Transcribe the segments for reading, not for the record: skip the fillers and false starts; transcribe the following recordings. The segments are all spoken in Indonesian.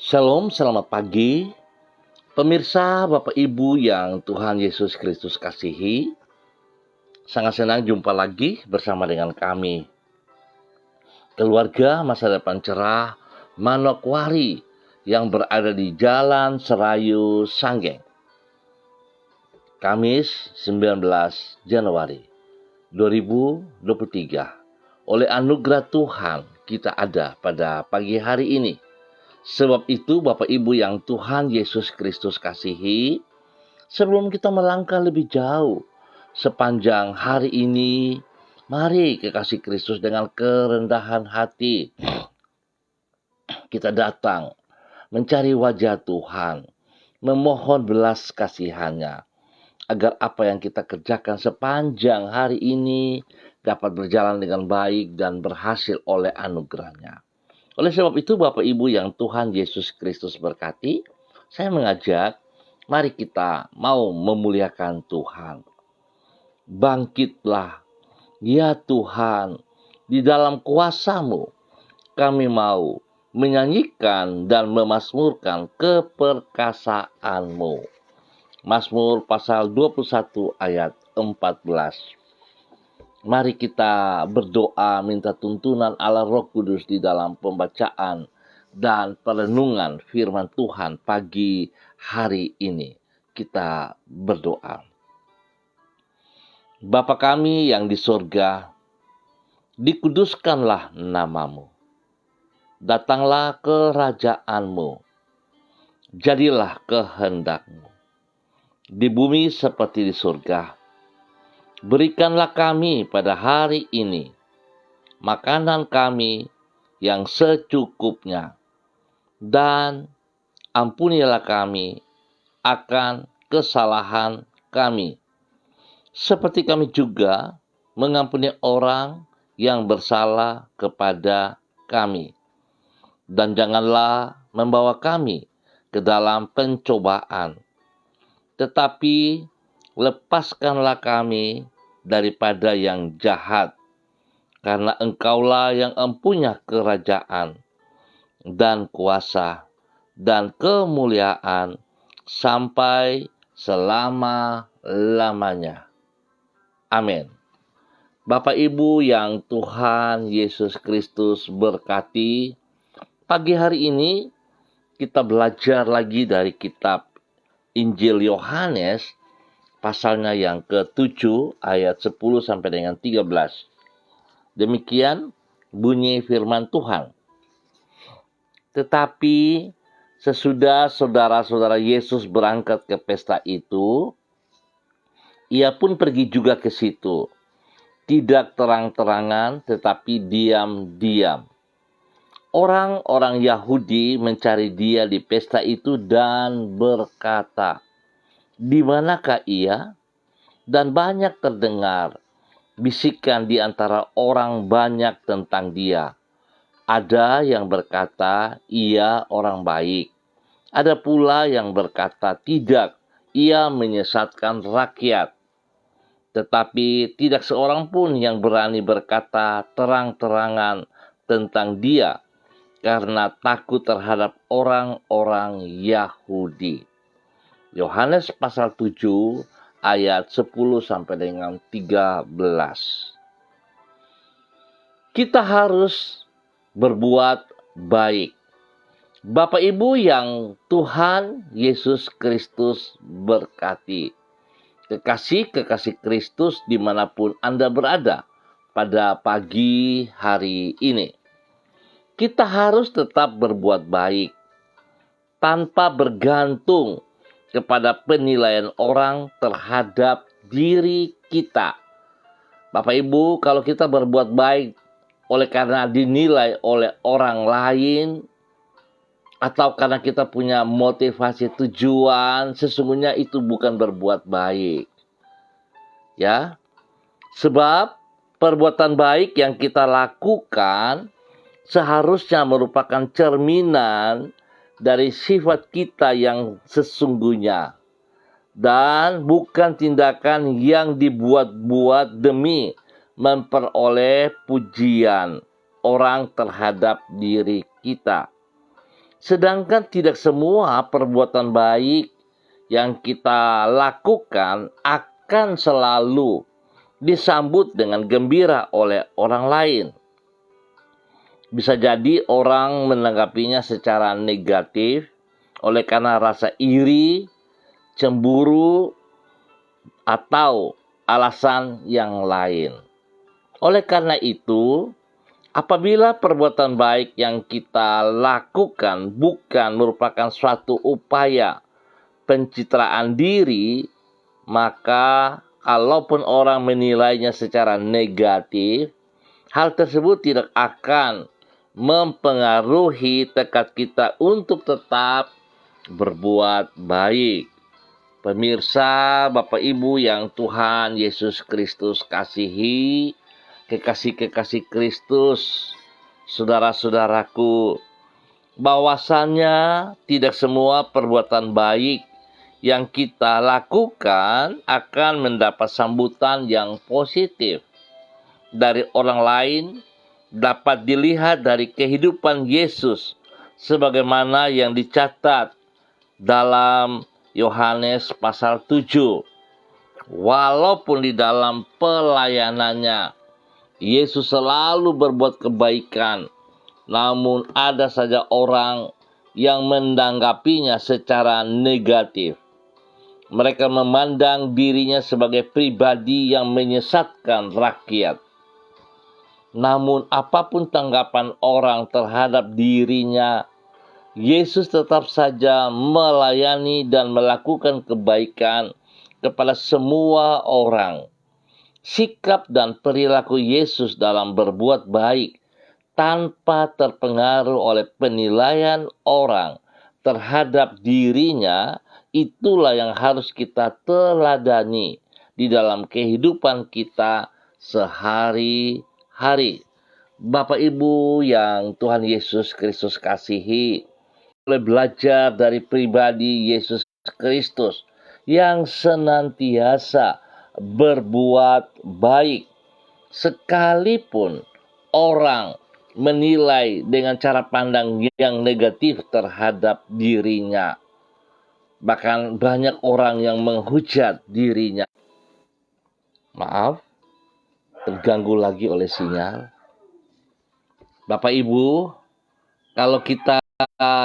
Shalom, selamat pagi. Pemirsa, Bapak Ibu yang Tuhan Yesus Kristus kasihi, sangat senang jumpa lagi bersama dengan kami. Keluarga Masa Depan Cerah Manokwari yang berada di Jalan Serayu Sanggeng. Kamis 19 Januari 2023. Oleh anugerah Tuhan kita ada pada pagi hari ini. Sebab itu Bapak Ibu yang Tuhan Yesus Kristus kasihi, sebelum kita melangkah lebih jauh sepanjang hari ini, mari kekasih Kristus dengan kerendahan hati kita datang mencari wajah Tuhan, memohon belas kasihannya, agar apa yang kita kerjakan sepanjang hari ini dapat berjalan dengan baik dan berhasil oleh anugerahnya. Oleh sebab itu Bapak Ibu yang Tuhan Yesus Kristus berkati, saya mengajak, mari kita mau memuliakan Tuhan. Bangkitlah, ya Tuhan, di dalam kuasa-Mu kami mau menyanyikan dan memasmurkan keperkasaan-Mu. Mazmur pasal 21 ayat 14. Mari kita berdoa minta tuntunan Allah Roh Kudus di dalam pembacaan dan perenungan firman Tuhan pagi hari ini. Kita berdoa. Bapa kami yang di sorga, dikuduskanlah nama-Mu. Datanglah kerajaan-Mu. Jadilah kehendak-Mu. Di bumi seperti di surga. Berikanlah kami pada hari ini makanan kami yang secukupnya, dan ampunilah kami akan kesalahan kami, seperti kami juga mengampuni orang yang bersalah kepada kami. Dan janganlah membawa kami ke dalam pencobaan, tetapi lepaskanlah kami daripada yang jahat, karena Engkaulah yang empunya kerajaan dan kuasa dan kemuliaan sampai selama-lamanya. Amin. Bapak Ibu yang Tuhan Yesus Kristus berkati, pagi hari ini kita belajar lagi dari kitab Injil Yohanes, pasalnya yang ke-7 ayat 10 sampai dengan 13. Demikian bunyi firman Tuhan. Tetapi sesudah saudara-saudara Yesus berangkat ke pesta itu, ia pun pergi juga ke situ. Tidak terang-terangan tetapi diam-diam. Orang-orang Yahudi mencari dia di pesta itu dan berkata, "Di manakah ia?" Dan banyak terdengar bisikan di antara orang banyak tentang dia. Ada yang berkata, ia orang baik. Ada pula yang berkata, tidak, ia menyesatkan rakyat. Tetapi tidak seorang pun yang berani berkata terang-terangan tentang dia, karena takut terhadap orang-orang Yahudi. Yohanes pasal 7 ayat 10 sampai dengan 13. Kita harus berbuat baik. Bapak Ibu yang Tuhan Yesus Kristus berkati. Kekasih-kekasih Kristus dimanapun Anda berada pada pagi hari ini. Kita harus tetap berbuat baik tanpa bergantung kepada penilaian orang terhadap diri kita. Bapak Ibu, kalau kita berbuat baik oleh karena dinilai oleh orang lain, atau karena kita punya motivasi tujuan, sesungguhnya itu bukan berbuat baik. Ya, sebab perbuatan baik yang kita lakukan seharusnya merupakan cerminan dari sifat kita yang sesungguhnya, dan bukan tindakan yang dibuat-buat demi memperoleh pujian orang terhadap diri kita. Sedangkan tidak semua perbuatan baik yang kita lakukan akan selalu disambut dengan gembira oleh orang lain. Bisa jadi orang menanggapinya secara negatif oleh karena rasa iri, cemburu, atau alasan yang lain. Oleh karena itu, apabila perbuatan baik yang kita lakukan bukan merupakan suatu upaya pencitraan diri, maka kalaupun orang menilainya secara negatif, hal tersebut tidak akan mempengaruhi tekad kita untuk tetap berbuat baik. Pemirsa, Bapak Ibu yang Tuhan Yesus Kristus kasihi, kekasih-kekasih Kristus, saudara-saudaraku, bahwasannya tidak semua perbuatan baik yang kita lakukan akan mendapat sambutan yang positif dari orang lain. Dapat dilihat dari kehidupan Yesus sebagaimana yang dicatat dalam Yohanes pasal 7. Walaupun di dalam pelayanannya Yesus selalu berbuat kebaikan, namun ada saja orang yang menanggapinya secara negatif. Mereka memandang dirinya sebagai pribadi yang menyesatkan rakyat. Namun apapun tanggapan orang terhadap dirinya, Yesus tetap saja melayani dan melakukan kebaikan kepada semua orang. Sikap dan perilaku Yesus dalam berbuat baik tanpa terpengaruh oleh penilaian orang terhadap dirinya, itulah yang harus kita teladani di dalam kehidupan kita sehari-hari. Bapak Ibu yang Tuhan Yesus Kristus kasihi, boleh belajar dari pribadi Yesus Kristus yang senantiasa berbuat baik, sekalipun orang menilai dengan cara pandang yang negatif terhadap dirinya. Bahkan banyak orang yang menghujat dirinya. Maaf, terganggu lagi oleh sinyal. Bapak Ibu, kalau kita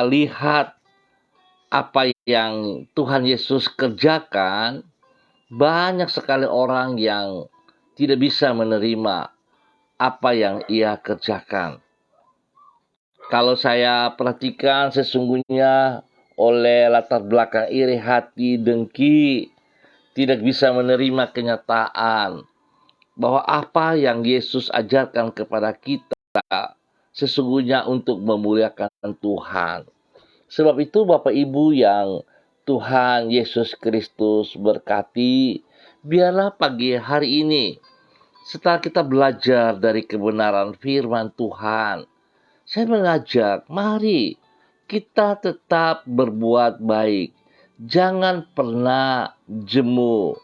lihat apa yang Tuhan Yesus kerjakan, banyak sekali orang yang tidak bisa menerima apa yang ia kerjakan. Kalau saya perhatikan, sesungguhnya oleh latar belakang iri hati, dengki, tidak bisa menerima kenyataan bahwa apa yang Yesus ajarkan kepada kita sesungguhnya untuk memuliakan Tuhan. Sebab itu Bapak Ibu yang Tuhan Yesus Kristus berkati, biarlah pagi hari ini setelah kita belajar dari kebenaran firman Tuhan, saya mengajak, mari kita tetap berbuat baik. Jangan pernah jemu,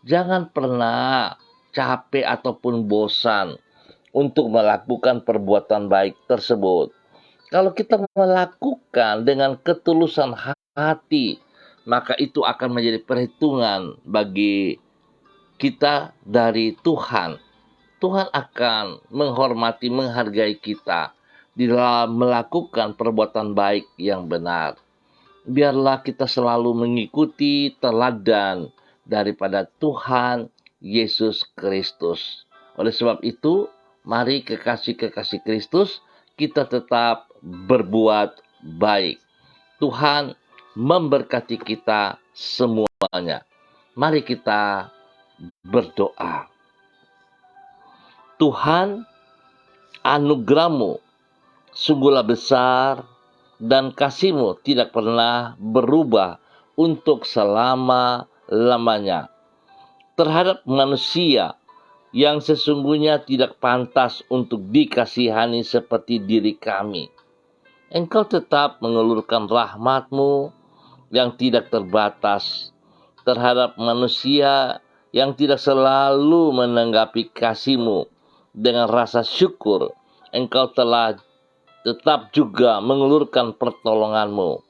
jangan pernah capek ataupun bosan untuk melakukan perbuatan baik tersebut. Kalau kita melakukan dengan ketulusan hati, maka itu akan menjadi perhitungan bagi kita dari Tuhan. Tuhan akan menghormati, menghargai kita di dalam melakukan perbuatan baik yang benar. Biarlah kita selalu mengikuti teladan daripada Tuhan Yesus Kristus. Oleh sebab itu, mari kekasih-kekasih Kristus, kita tetap berbuat baik. Tuhan memberkati kita semuanya. Mari kita berdoa. Tuhan, anugerah-Mu sungguhlah besar dan kasih-Mu tidak pernah berubah untuk selama-lamanya terhadap manusia yang sesungguhnya tidak pantas untuk dikasihani seperti diri kami. Engkau tetap mengulurkan rahmat-Mu yang tidak terbatas terhadap manusia yang tidak selalu menanggapi kasih-Mu dengan rasa syukur. Engkau telah tetap juga mengulurkan pertolongan-Mu.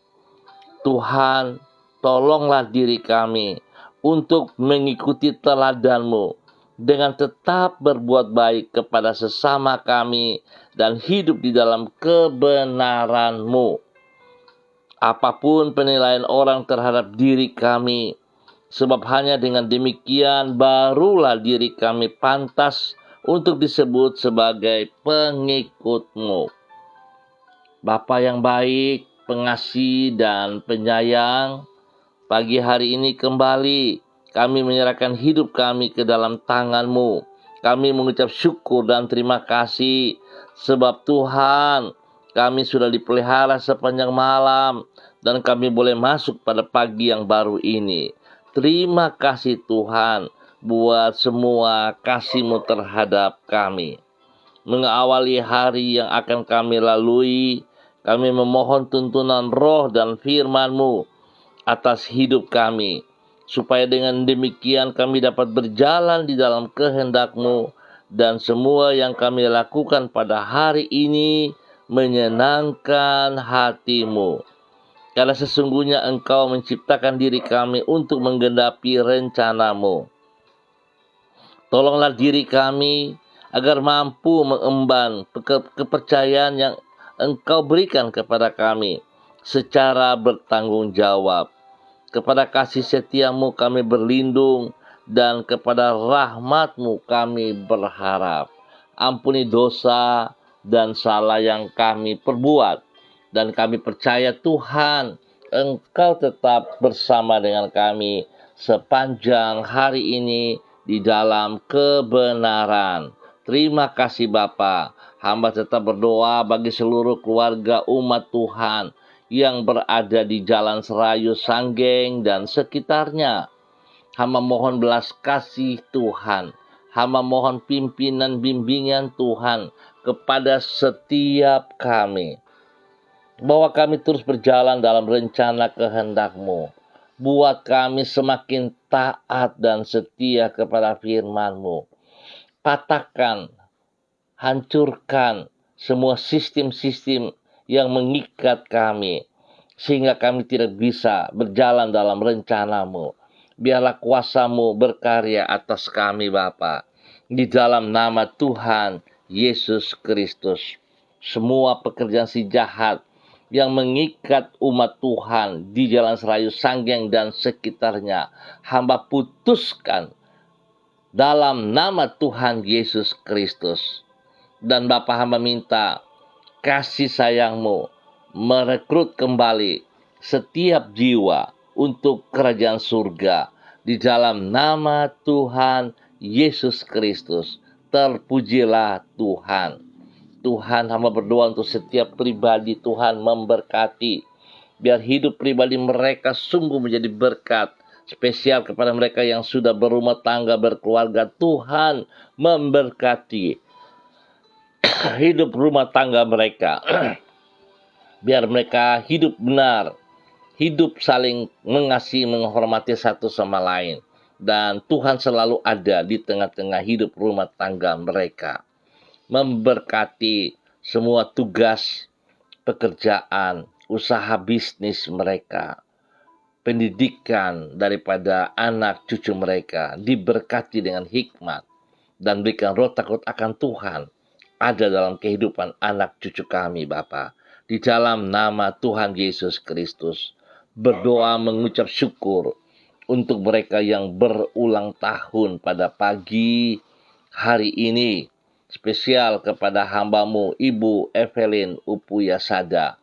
Tuhan, tolonglah diri kami untuk mengikuti teladan-Mu dengan tetap berbuat baik kepada sesama kami dan hidup di dalam kebenaran-Mu. Apapun penilaian orang terhadap diri kami, sebab hanya dengan demikian barulah diri kami pantas untuk disebut sebagai pengikut-Mu. Bapa yang baik, pengasih dan penyayang, pagi hari ini kembali kami menyerahkan hidup kami ke dalam tangan-Mu. Kami mengucap syukur dan terima kasih sebab Tuhan, kami sudah dipelihara sepanjang malam dan kami boleh masuk pada pagi yang baru ini. Terima kasih Tuhan buat semua kasih-Mu terhadap kami. Mengawali hari yang akan kami lalui, kami memohon tuntunan roh dan firman-Mu atas hidup kami, supaya dengan demikian kami dapat berjalan di dalam kehendak-Mu dan semua yang kami lakukan pada hari ini menyenangkan hati-Mu. Karena sesungguhnya Engkau menciptakan diri kami untuk menggenapi rencana-Mu. Tolonglah diri kami agar mampu mengemban kepercayaan yang Engkau berikan kepada kami secara bertanggung jawab. Kepada kasih setia-Mu kami berlindung dan kepada rahmat-Mu kami berharap. Ampuni dosa dan salah yang kami perbuat. Dan kami percaya Tuhan, Engkau tetap bersama dengan kami sepanjang hari ini di dalam kebenaran. Terima kasih Bapa. Hamba tetap berdoa bagi seluruh keluarga umat Tuhan yang berada di Jalan Serayu, Sanggeng, dan sekitarnya. Hamba mohon belas kasih Tuhan. Hamba mohon pimpinan bimbingan Tuhan kepada setiap kami. Bahwa kami terus berjalan dalam rencana kehendak-Mu. Buat kami semakin taat dan setia kepada firman-Mu. Patahkan, hancurkan semua sistem-sistem yang mengikat kami, sehingga kami tidak bisa berjalan dalam rencana-Mu. Biarlah kuasa-Mu berkarya atas kami Bapa. Di dalam nama Tuhan Yesus Kristus, semua pekerjaan si jahat yang mengikat umat Tuhan di Jalan Serayu, Sanggeng, dan sekitarnya, hamba putuskan dalam nama Tuhan Yesus Kristus. Dan Bapa, hamba minta kasih sayang-Mu merekrut kembali setiap jiwa untuk kerajaan surga. Di dalam nama Tuhan Yesus Kristus, terpujilah Tuhan. Tuhan, hamba berdoa untuk setiap pribadi, Tuhan memberkati. Biar hidup pribadi mereka sungguh menjadi berkat. Spesial kepada mereka yang sudah berumah tangga, berkeluarga. Tuhan memberkati hidup rumah tangga mereka. Biar mereka hidup benar, hidup saling mengasihi, menghormati satu sama lain. Dan Tuhan selalu ada di tengah-tengah hidup rumah tangga mereka. Memberkati semua tugas, pekerjaan, usaha bisnis mereka. Pendidikan daripada anak cucu mereka diberkati dengan hikmat. Dan berikan roh takut akan Tuhan ada dalam kehidupan anak cucu kami Bapa. Di dalam nama Tuhan Yesus Kristus, berdoa mengucap syukur untuk mereka yang berulang tahun pada pagi hari ini. Spesial kepada hamba-Mu Ibu Evelyn Upuyasada,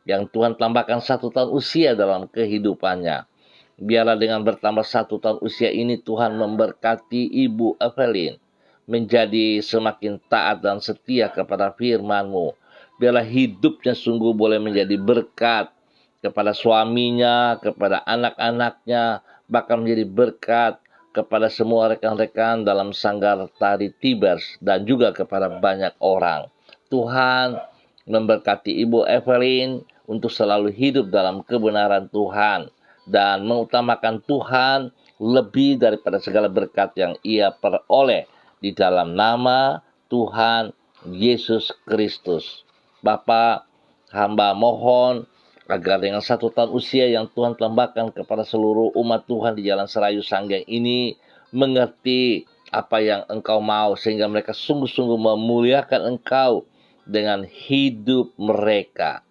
yang Tuhan tambahkan 1 tahun usia dalam kehidupannya. Biarlah dengan bertambah 1 tahun usia ini Tuhan memberkati Ibu Evelyn menjadi semakin taat dan setia kepada firman-Mu. Biarlah hidupnya sungguh boleh menjadi berkat kepada suaminya, kepada anak-anaknya, bahkan menjadi berkat kepada semua rekan-rekan dalam sanggar tari Tibers dan juga kepada banyak orang. Tuhan memberkati Ibu Evelyn untuk selalu hidup dalam kebenaran Tuhan dan mengutamakan Tuhan lebih daripada segala berkat yang ia peroleh di dalam nama Tuhan Yesus Kristus. Bapa, hamba mohon agar dengan 1 tahun usia yang Tuhan tambahkan kepada seluruh umat Tuhan di Jalan Serayu Sanggeng ini mengerti apa yang Engkau mau, sehingga mereka sungguh-sungguh memuliakan Engkau dengan hidup mereka.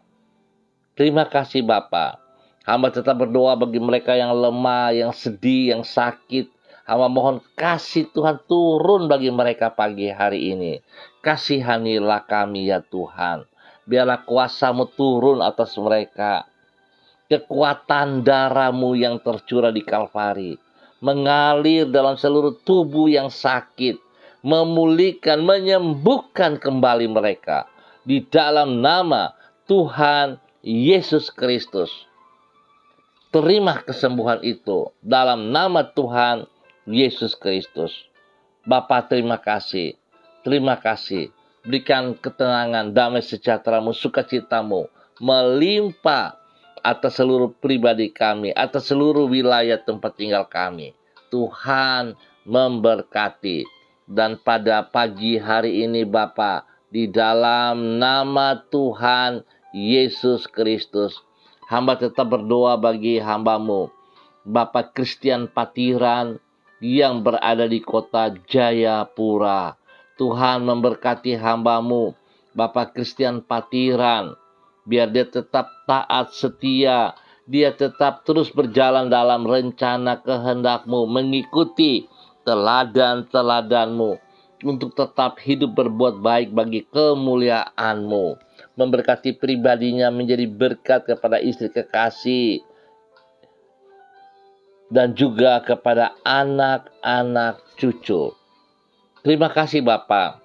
Terima kasih Bapa. Hamba tetap berdoa bagi mereka yang lemah, yang sedih, yang sakit. Hamba mohon kasih Tuhan turun bagi mereka pagi hari ini. Kasihanilah kami ya Tuhan. Biarlah kuasa-Mu turun atas mereka. Kekuatan darah-Mu yang tercurah di Kalvari mengalir dalam seluruh tubuh yang sakit, memulihkan, menyembuhkan kembali mereka. Di dalam nama Tuhan Yesus Kristus. Terima kesembuhan itu dalam nama Tuhan Yesus Kristus. Bapa, terima kasih. Terima kasih. Berikan ketenangan, damai sejahtera-Mu, sukacita-Mu melimpah atas seluruh pribadi kami, atas seluruh wilayah tempat tinggal kami. Tuhan memberkati. Dan pada pagi hari ini Bapa, di dalam nama Tuhan Yesus Kristus, hamba tetap berdoa bagi hamba-Mu, Bapak Christian Patiran yang berada di kota Jayapura. Tuhan memberkati hamba-Mu, Bapak Christian Patiran, biar dia tetap taat setia, dia tetap terus berjalan dalam rencana kehendak-Mu, mengikuti teladan-teladan-Mu, untuk tetap hidup berbuat baik bagi kemuliaan-Mu. Memberkati pribadinya menjadi berkat kepada istri kekasih, dan juga kepada anak-anak cucu. Terima kasih Bapa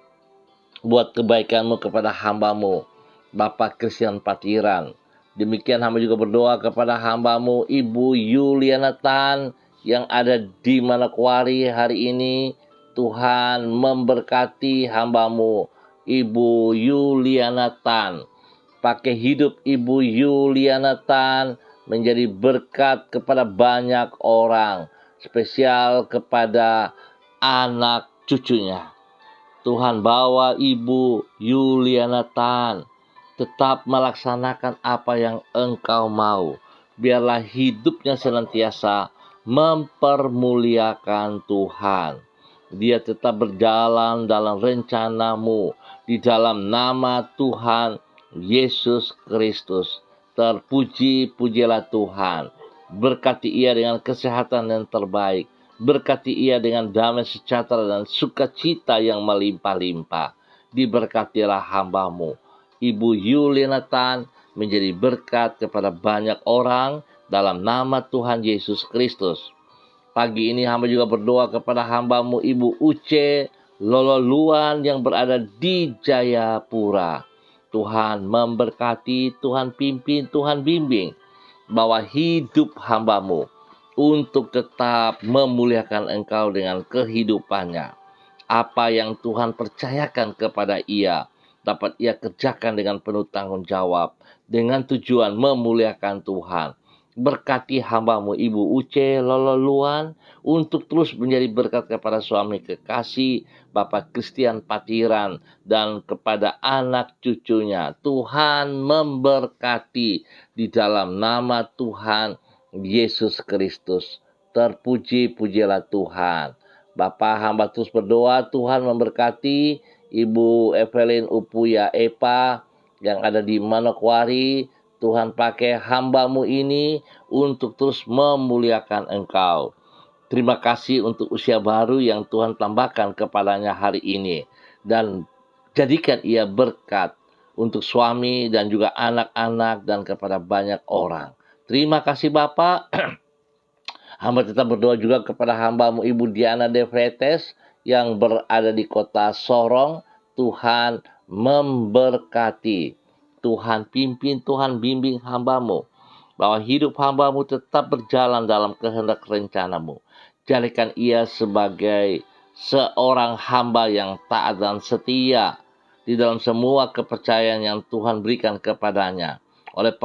buat kebaikan-Mu kepada hamba-Mu, Bapak Christian Patiran. Demikian hamba juga berdoa kepada hamba-Mu, Ibu Yuliana Tan, yang ada di Manokwari hari ini. Tuhan memberkati hamba-Mu, Ibu Yuliana Tan. Pakai hidup Ibu Yuliana Tan menjadi berkat kepada banyak orang, spesial kepada anak cucunya. Tuhan bawa Ibu Yuliana Tan tetap melaksanakan apa yang Engkau mau. Biarlah hidupnya senantiasa mempermuliakan Tuhan. Dia tetap berjalan dalam rencana-Mu di dalam nama Tuhan Yesus Kristus. Terpuji-pujilah Tuhan. Berkati ia dengan kesehatan yang terbaik. Berkati ia dengan damai sejahtera dan sukacita yang melimpah-limpah. Diberkatilah hamba-Mu, Ibu Yuliana Tan, menjadi berkat kepada banyak orang dalam nama Tuhan Yesus Kristus. Pagi ini hamba juga berdoa kepada hamba-Mu, Ibu Uce Lololuan, yang berada di Jayapura. Tuhan memberkati, Tuhan pimpin, Tuhan bimbing, bahwa hidup hamba-Mu untuk tetap memuliakan Engkau dengan kehidupannya. Apa yang Tuhan percayakan kepada ia, dapat ia kerjakan dengan penuh tanggung jawab, dengan tujuan memuliakan Tuhan. Berkati hamba-Mu, Ibu Uce Lololuan, untuk terus menjadi berkat kepada suami kekasih, Bapak Christian Patiran, dan kepada anak cucunya. Tuhan memberkati di dalam nama Tuhan Yesus Kristus. Terpuji-pujilah Tuhan. Bapak, hamba terus berdoa Tuhan memberkati Ibu Evelyn Upuya Epa yang ada di Manokwari. Tuhan pakai hamba-Mu ini untuk terus memuliakan Engkau. Terima kasih untuk usia baru yang Tuhan tambahkan kepadanya hari ini. Dan jadikan ia berkat untuk suami dan juga anak-anak dan kepada banyak orang. Terima kasih Bapak. Hamba tetap berdoa juga kepada hamba-Mu Ibu Diana De Vretes yang berada di kota Sorong. Tuhan memberkati. Tuhan pimpin, Tuhan bimbing hamba-Mu, bahwa hidup hamba-Mu tetap berjalan dalam kehendak rencana-Mu. Jadikan ia sebagai seorang hamba yang taat dan setia di dalam semua kepercayaan yang Tuhan berikan kepadanya. Oleh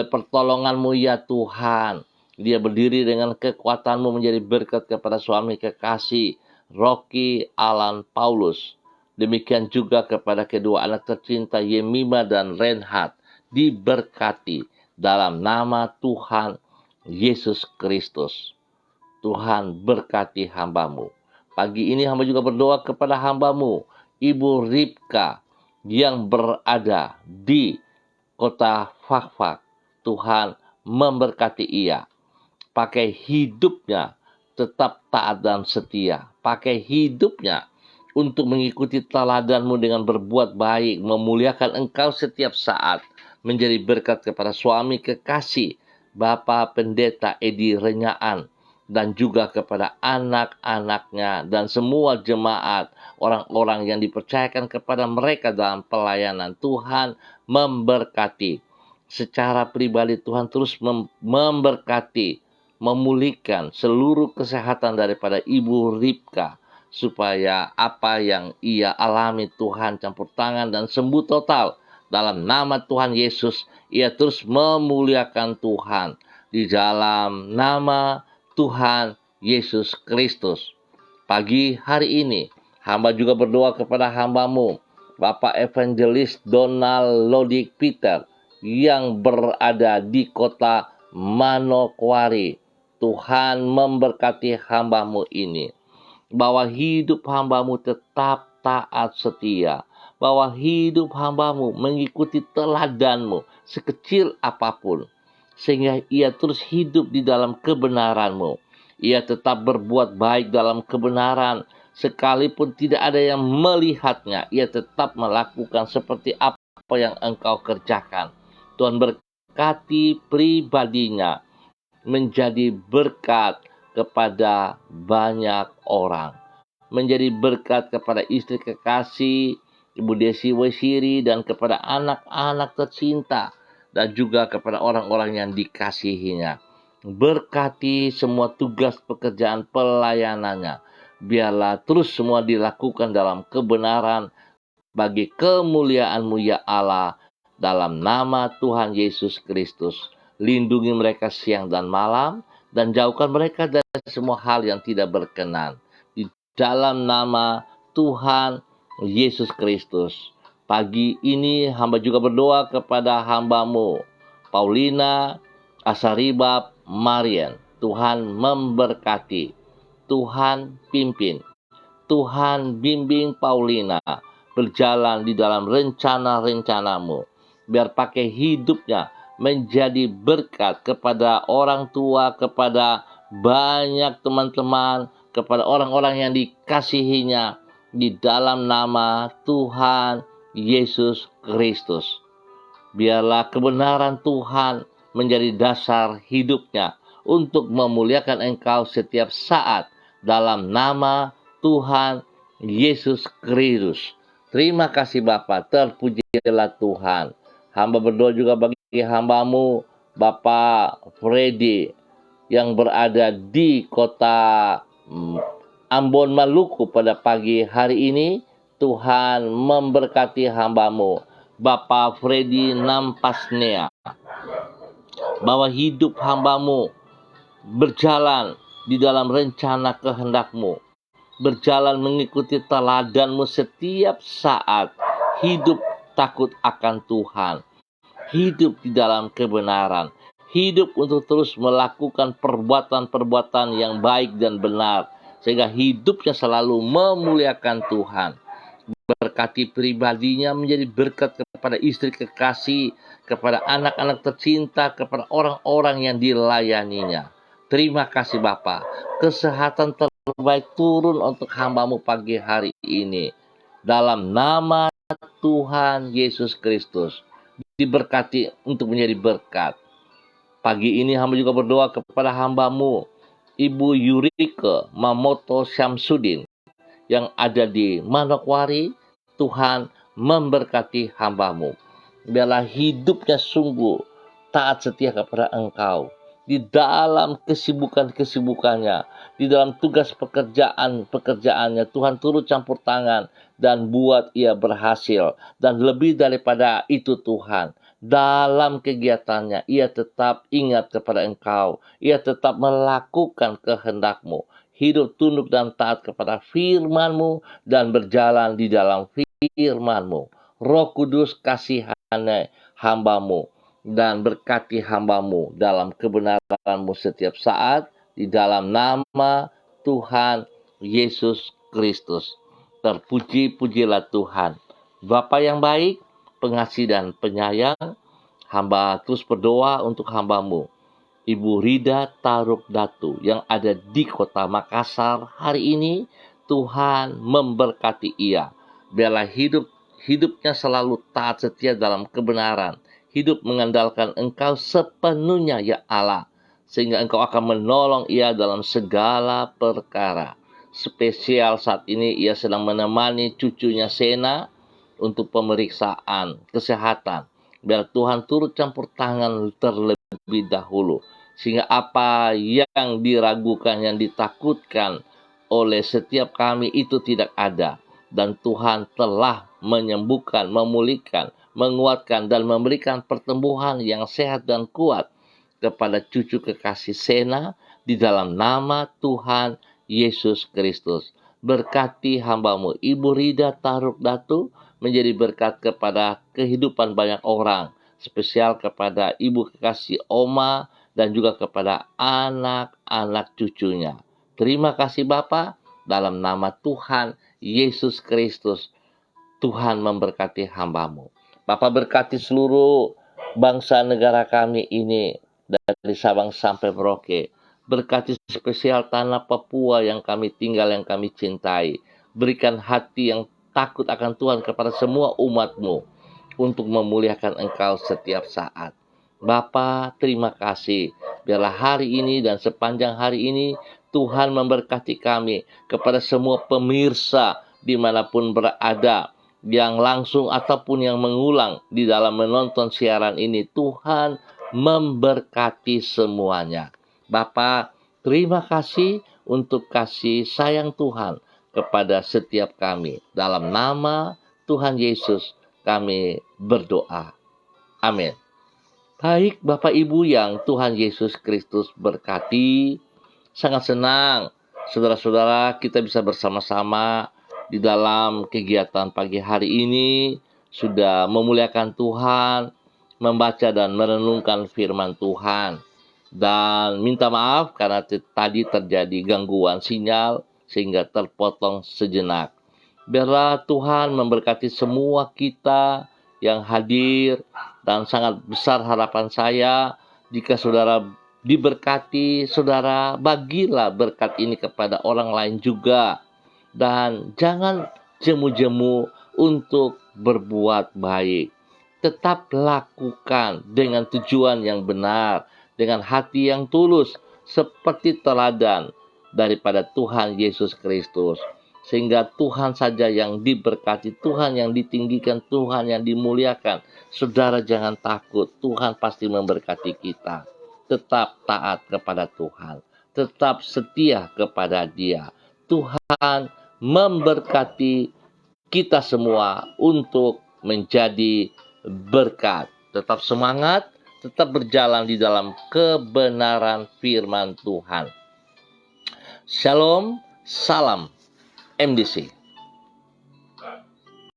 pertolongan-Mu ya Tuhan, dia berdiri dengan kekuatan-Mu menjadi berkat kepada suami kekasih Rocky Alan Paulus. Demikian juga kepada kedua anak tercinta Yemima dan Reinhard, diberkati dalam nama Tuhan Yesus Kristus. Tuhan berkati hamba-Mu. Pagi ini hamba juga berdoa kepada hamba-Mu, Ibu Ribka, yang berada di kota Fakfak. Tuhan memberkati ia. Pakai hidupnya tetap taat dan setia. Pakai hidupnya untuk mengikuti teladan-Mu dengan berbuat baik, memuliakan Engkau setiap saat, menjadi berkat kepada suami kekasih, Bapak Pendeta Edi Renyaan, dan juga kepada anak-anaknya dan semua jemaat, orang-orang yang dipercayakan kepada mereka dalam pelayanan. Tuhan memberkati. Secara pribadi Tuhan terus memberkati, memulihkan seluruh kesehatan daripada Ibu Ribka, supaya apa yang ia alami Tuhan campur tangan dan sembuh total. Dalam nama Tuhan Yesus, ia terus memuliakan Tuhan di dalam nama Tuhan Yesus Kristus. Pagi hari ini, hamba juga berdoa kepada hamba-Mu, Bapak Evangelis Donald Lodik Peter, yang berada di kota Manokwari. Tuhan memberkati hamba-Mu ini, bahwa hidup hamba-Mu tetap taat setia, bahwa hidup hamba-Mu mengikuti teladan-Mu sekecil apapun, sehingga ia terus hidup di dalam kebenaran-Mu. Ia tetap berbuat baik dalam kebenaran, sekalipun tidak ada yang melihatnya. Ia tetap melakukan seperti apa yang Engkau kerjakan. Tuhan berkati pribadinya, menjadi berkat kepada banyak orang, menjadi berkat kepada istri kekasih Ibu Desi Wesiri, dan kepada anak-anak tercinta, dan juga kepada orang-orang yang dikasihinya. Berkati semua tugas pekerjaan pelayanannya. Biarlah terus semua dilakukan dalam kebenaran bagi kemuliaan-Mu ya Allah, dalam nama Tuhan Yesus Kristus. Lindungi mereka siang dan malam, dan jauhkan mereka dari semua hal yang tidak berkenan. Di dalam nama Tuhan Yesus Kristus. Pagi ini hamba juga berdoa kepada hamba-Mu, Paulina Asaribab Marian. Tuhan memberkati, Tuhan pimpin, Tuhan bimbing Paulina berjalan di dalam rencana-rencana-Mu. Biar pakai hidupnya menjadi berkat kepada orang tua, kepada banyak teman-teman, kepada orang-orang yang dikasihinya, di dalam nama Tuhan Yesus Kristus. Biarlah kebenaran Tuhan menjadi dasar hidupnya untuk memuliakan Engkau setiap saat, dalam nama Tuhan Yesus Kristus. Terima kasih Bapa, terpujilah Tuhan. Hamba berdoa juga bagi hamba-Mu, Bapak Freddy, yang berada di kota Ambon, Maluku pada pagi hari ini. Tuhan memberkati hamba-Mu, Bapak Freddy Nampasnea, bahwa hidup hamba-Mu berjalan di dalam rencana kehendak-Mu, berjalan mengikuti teladan-Mu setiap saat, hidup takut akan Tuhan, hidup di dalam kebenaran, hidup untuk terus melakukan perbuatan-perbuatan yang baik dan benar, sehingga hidupnya selalu memuliakan Tuhan. Berkati pribadinya menjadi berkat kepada istri kekasih, kepada anak-anak tercinta, kepada orang-orang yang dilayaninya. Terima kasih Bapa. Kesehatan terbaik turun untuk hamba-Mu pagi hari ini. Dalam nama Tuhan Yesus Kristus, diberkati untuk menjadi berkat. Pagi ini hamba juga berdoa kepada hamba-Mu, Ibu Yurike Mamoto Syamsuddin, yang ada di Manokwari. Tuhan memberkati hamba-Mu. Biarlah hidupnya sungguh taat setia kepada Engkau, di dalam kesibukan-kesibukannya, di dalam tugas pekerjaannya. Tuhan turut campur tangan dan buat ia berhasil. Dan lebih daripada itu Tuhan, dalam kegiatannya ia tetap ingat kepada Engkau. Ia tetap melakukan kehendak-Mu. hidup tunduk dan taat kepada firman-Mu dan berjalan di dalam firman-Mu. Roh Kudus kasihani hamba-Mu dan berkati hamba-Mu dalam kebenaran-Mu setiap saat di dalam nama Tuhan Yesus Kristus. Terpuji-pujilah Tuhan. Bapa yang baik, pengasih dan penyayang, hamba terus berdoa untuk hamba-Mu, Ibu Rida Taruk Datu yang ada di kota Makassar hari ini. Tuhan memberkati ia. Biarlah hidupnya selalu taat setia dalam kebenaran. Hidup mengandalkan Engkau sepenuhnya ya Allah. Sehingga Engkau akan menolong ia dalam segala perkara. Spesial saat ini ia sedang menemani cucunya Sena untuk pemeriksaan kesehatan. Biar Tuhan turut campur tangan terlebih dahulu. Sehingga apa yang diragukan, yang ditakutkan oleh setiap kami itu tidak ada. Dan Tuhan telah menyembuhkan, memulihkan, menguatkan, dan memberikan pertumbuhan yang sehat dan kuat kepada cucu kekasih Sena di dalam nama Tuhan Yesus Kristus. Berkati hamba-Mu, Ibu Rida Taruk Datu, menjadi berkat kepada kehidupan banyak orang. Spesial kepada Ibu kekasih Oma, dan juga kepada anak-anak cucunya. Terima kasih Bapa, dalam nama Tuhan Yesus Kristus. Tuhan memberkati hamba-Mu. Bapa berkati seluruh bangsa negara kami ini, dari Sabang sampai Merauke. Berkati spesial tanah Papua yang kami tinggal, yang kami cintai. Berikan hati yang takut akan Tuhan kepada semua umat-Mu untuk memuliakan Engkau setiap saat. Bapa, terima kasih. Biarlah hari ini dan sepanjang hari ini Tuhan memberkati kami, kepada semua pemirsa dimanapun berada, yang langsung ataupun yang mengulang di dalam menonton siaran ini. Tuhan memberkati semuanya. Bapa, terima kasih untuk kasih sayang Tuhan kepada setiap kami. Dalam nama Tuhan Yesus kami berdoa. Amin. Baik Bapak Ibu yang Tuhan Yesus Kristus berkati, sangat senang saudara-saudara kita bisa bersama-sama di dalam kegiatan pagi hari ini, sudah memuliakan Tuhan, membaca dan merenungkan firman Tuhan. Dan minta maaf karena tadi terjadi gangguan sinyal sehingga terpotong sejenak. Biarlah Tuhan memberkati semua kita yang hadir, dan sangat besar harapan saya jika saudara diberkati, saudara bagilah berkat ini kepada orang lain juga. Dan jangan jemu-jemu untuk berbuat baik. Tetap lakukan dengan tujuan yang benar, dengan hati yang tulus, seperti teladan daripada Tuhan Yesus Kristus. Sehingga Tuhan saja yang diberkati, Tuhan yang ditinggikan, Tuhan yang dimuliakan. Saudara jangan takut, Tuhan pasti memberkati kita. Tetap taat kepada Tuhan, tetap setia kepada Dia. Tuhan memberkati kita semua untuk menjadi berkat. Tetap semangat, tetap berjalan di dalam kebenaran firman Tuhan. Shalom, salam MDC.